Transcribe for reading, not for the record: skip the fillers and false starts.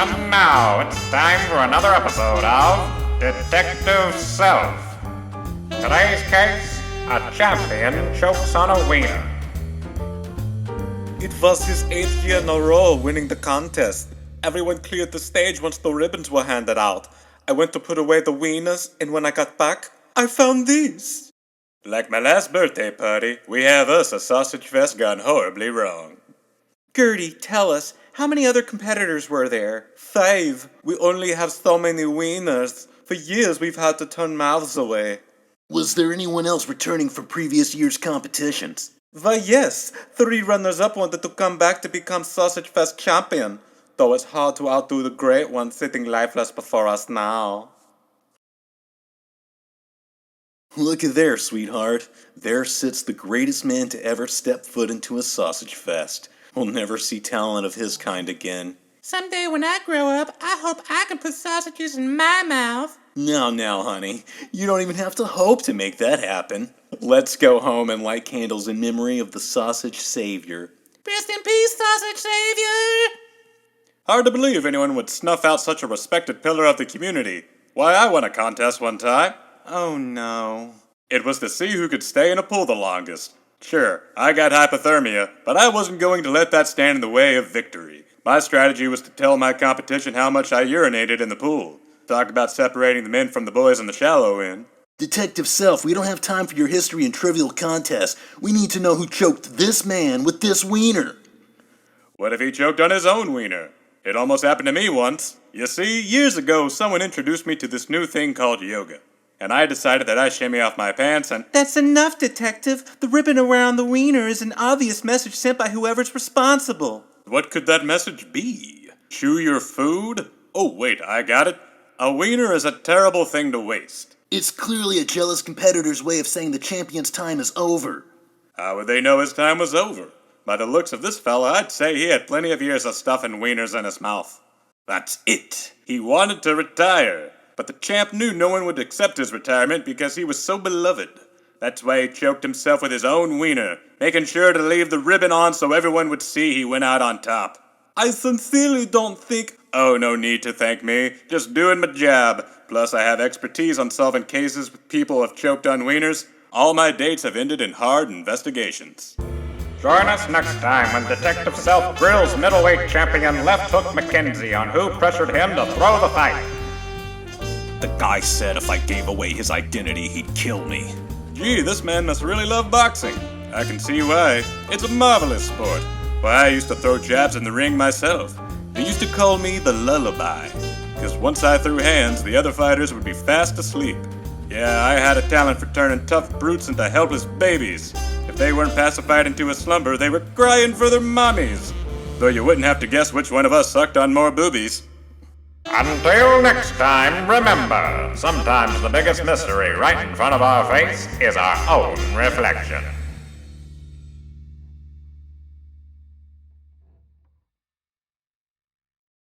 And now it's time for another episode of Detective Self. Today's case, a champion chokes on a wiener. It was his 8th year in a row winning the contest. Everyone cleared the stage once the ribbons were handed out. I went to put away the wieners, and when I got back, I found these. Like my last birthday party, we have us a sausage fest gone horribly wrong. Gertie, tell us, how many other competitors were there? 5. We only have so many wieners. For years we've had to turn mouths away. Was there anyone else returning from previous year's competitions? Why yes, 3 runners-up wanted to come back to become Sausage Fest champion. Though it's hard to outdo the great one sitting lifeless before us now. Look at there, sweetheart. There sits the greatest man to ever step foot into a Sausage Fest. We'll never see talent of his kind again. Someday when I grow up, I hope I can put sausages in my mouth. Now, honey. You don't even have to hope to make that happen. Let's go home and light candles in memory of the Sausage Savior. Rest in peace, Sausage Savior! Hard to believe anyone would snuff out such a respected pillar of the community. Why, I won a contest one time. Oh no. It was to see who could stay in a pool the longest. Sure, I got hypothermia, but I wasn't going to let that stand in the way of victory. My strategy was to tell my competition how much I urinated in the pool. Talk about separating the men from the boys in the shallow end. Detective Self, we don't have time for your history and trivial contests. We need to know who choked this man with this wiener. What if he choked on his own wiener? It almost happened to me once. You see, years ago, someone introduced me to this new thing called yoga. And I decided that I shimmy off my pants and... That's enough, Detective. The ribbon around the wiener is an obvious message sent by whoever's responsible. What could that message be? Chew your food? Oh, wait, I got it. A wiener is a terrible thing to waste. It's clearly a jealous competitor's way of saying the champion's time is over. How would they know his time was over? By the looks of this fella, I'd say he had plenty of years of stuffing wieners in his mouth. That's it. He wanted to retire. But the champ knew no one would accept his retirement because he was so beloved. That's why he choked himself with his own wiener, making sure to leave the ribbon on so everyone would see he went out on top. I sincerely don't think... Oh, no need to thank me. Just doing my job. Plus, I have expertise on solving cases with people who have choked on wieners. All my dates have ended in hard investigations. Join us next time when Detective Self grills middleweight champion Left Hook Mackenzie on who pressured him to throw the fight. The guy said if I gave away his identity, he'd kill me. Gee, this man must really love boxing. I can see why. It's a marvelous sport. Why, I used to throw jabs in the ring myself. They used to call me the lullaby. Because once I threw hands, the other fighters would be fast asleep. Yeah, I had a talent for turning tough brutes into helpless babies. If they weren't pacified into a slumber, they were crying for their mommies. Though you wouldn't have to guess which one of us sucked on more boobies. Until next time, remember, sometimes the biggest mystery right in front of our face is our own reflection.